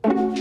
Alright,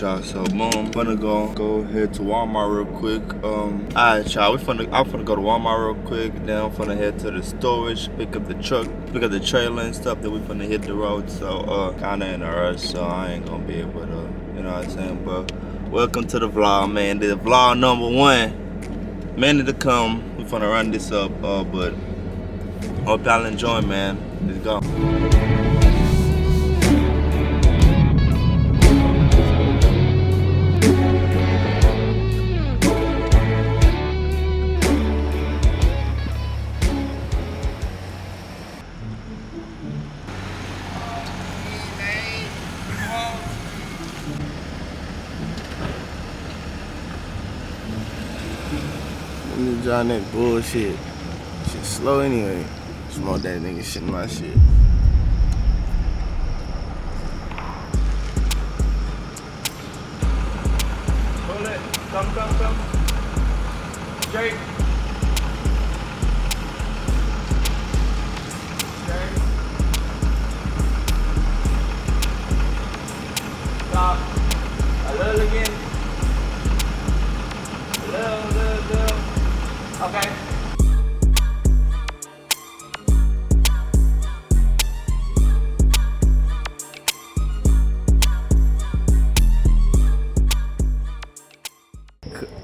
y'all, so boom, finna go head to Walmart real quick. Alright, y'all, I'm finna go to Walmart real quick, then I'm finna head to the storage, pick up the truck, pick up the trailer and stuff, then we finna hit the road, so kinda in a rush, so I ain't gonna be able to, you know what I'm saying, but welcome to the vlog, man. The vlog number 1, minute to come, we finna run this up, but hope y'all enjoy, man. Let's go. John, that bullshit. Shit slow anyway. Smoke that nigga shit in my shit. Pull it. Come. Straight. Stop. A little again. A little. Okay.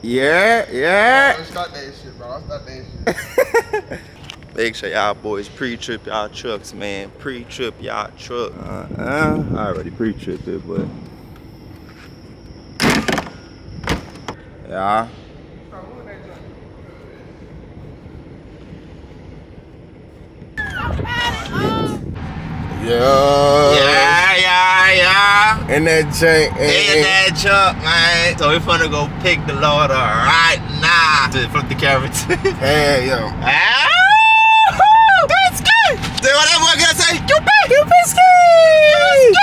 Yeah. Let's start that shit, bro. Start that shit. Make sure y'all boys pre-trip y'all trucks, man. Pre-trip y'all truck. I already pre-tripped it, but yeah. Yeah. In that jank. In that truck, man. So we finna go pick the loader right now. Flip the camera to Hey, yo. Biscuit! Say what that boy gotta say? You biscuit!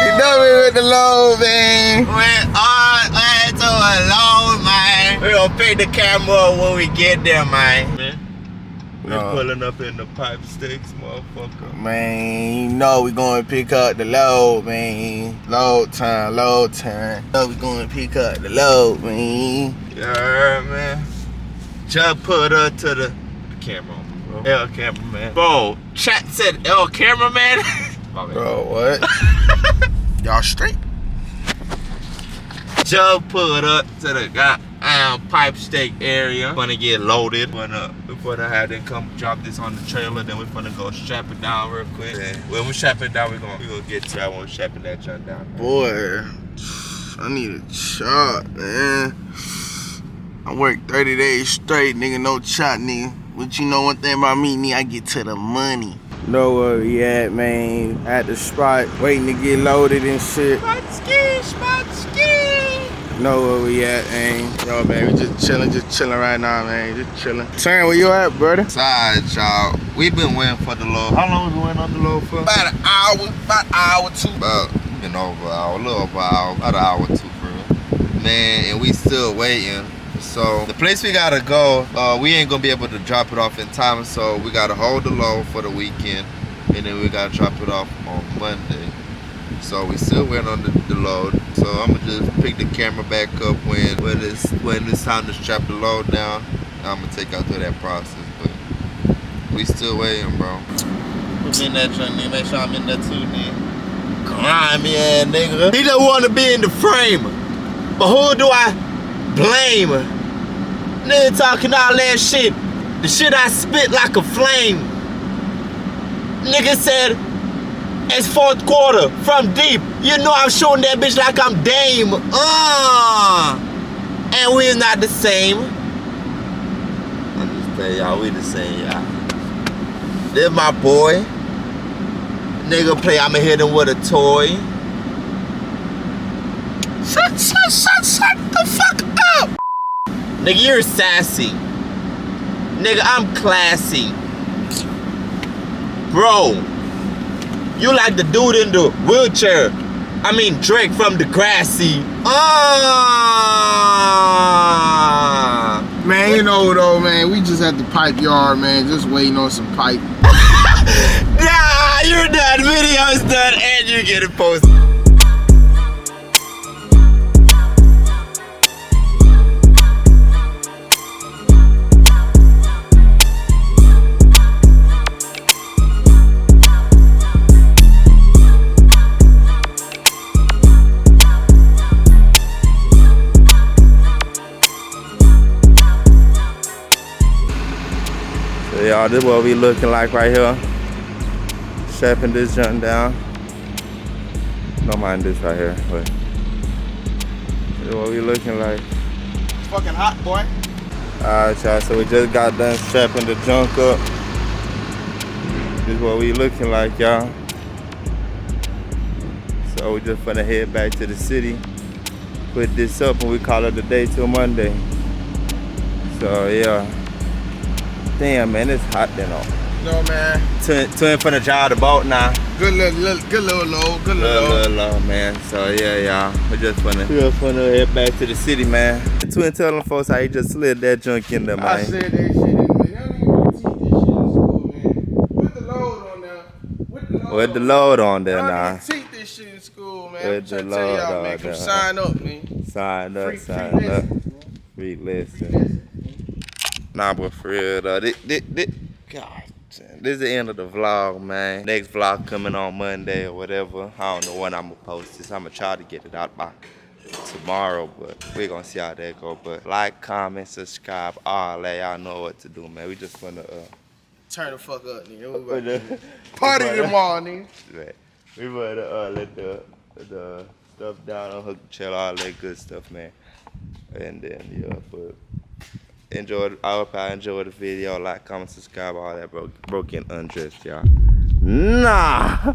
You know me with the load, man. We're on to a load, man. We gonna pick the camera up when we get there, man. We're pulling up in the pipe sticks, motherfucker. Man, you know we gonna pick up the load, man. Load time. Know we gonna pick up the load, man. Yeah, man. Just put her to the camera, bro. L cameraman. Bro, chat said L cameraman. Bro, what? Y'all straight? Just put up to the goddamn pipe stake area. Gonna get loaded. Before I had them come drop this on the trailer, then we're gonna go strap it down real quick. Yeah. When we strap it down, we gonna get to that one, strapping that junk down. Boy, I need a chop, man. I work 30 days straight, nigga, no chop, nigga. But you know one thing about me, nigga, I get to the money. Know where we at, man. At the spot, waiting to get loaded and shit. Spot ski. Know where we at, man. Yo, man, we just chilling right now, man. Just chilling. Turn, where you at, brother? Side, y'all. We've been waiting for the load. How long have we waiting on the load for? About an hour, two. Been over an hour, a little over an hour, about an hour or two, bro. Man, and we still waiting. So the place we gotta go, we ain't gonna be able to drop it off in time, so we gotta hold the load for the weekend, and then we gotta drop it off on Monday. So we still waiting on the load. So I'm gonna just pick the camera back up when it's time to strap the load down. I'm gonna take out through that process, but we still waiting, bro. Put me in that truck, nigga. Make sure I'm in there too, nigga. Grimy ass nigga. He don't wanna be in the frame, but who do I blame? Nigga talking all that shit. The shit I spit like a flame. Nigga said it's fourth quarter from deep. You know I'm shooting that bitch like I'm Dame. And we're not the same. I'm just telling y'all, we the same, y'all. This my boy. Nigga play, I'ma hit him with a toy. Shut the fuck up! Nigga, you're sassy. Nigga, I'm classy. Bro, you like the dude in the wheelchair. I mean Drake from Degrassi. Man, you know though, man, we just at the pipe yard, man, just waiting on some pipe. Nah, you're done. Video's done and you get it posted. So y'all, this is what we looking like right here. Strapping this junk down. Don't mind this right here, but this is what we looking like. It's fucking hot, boy. Alright, y'all, so we just got done strapping the junk up. This is what we looking like, y'all. So we just finna head back to the city, put this up, and we call it a day till Monday. So yeah. Damn, man, it's hot then all. No, man. Twin finna drive the boat now. Good little load, good little load. Low, man. So yeah, y'all, we just finna head back to the city, man. Twin tell them folks how he just slid that junk in there, man. I said that shit in there. Y'all need to teach this shit in school, man. Put the load on there. With the load on there y'all now. need to teach this shit in school, man. With I'm trying the to tell load y'all, on man. Come there. sign up, man. Sign up, Free sign up. lessons, man. Free lesson. Nah, but for real though, God, this is the end of the vlog, man. Next vlog coming on Monday or whatever. I don't know when I'm gonna post this. I'm gonna try to get it out by tomorrow, but we're gonna see how that go. But like, comment, subscribe, all that. Y'all know what to do, man. We just wanna Turn the fuck up, nigga. We about to party tomorrow, nigga. we wanna let the stuff down on hook chill, all that good stuff, man. And then yeah, but enjoy. I hope I enjoyed the video. Like, comment, subscribe, all that broken undressed, y'all. Nah.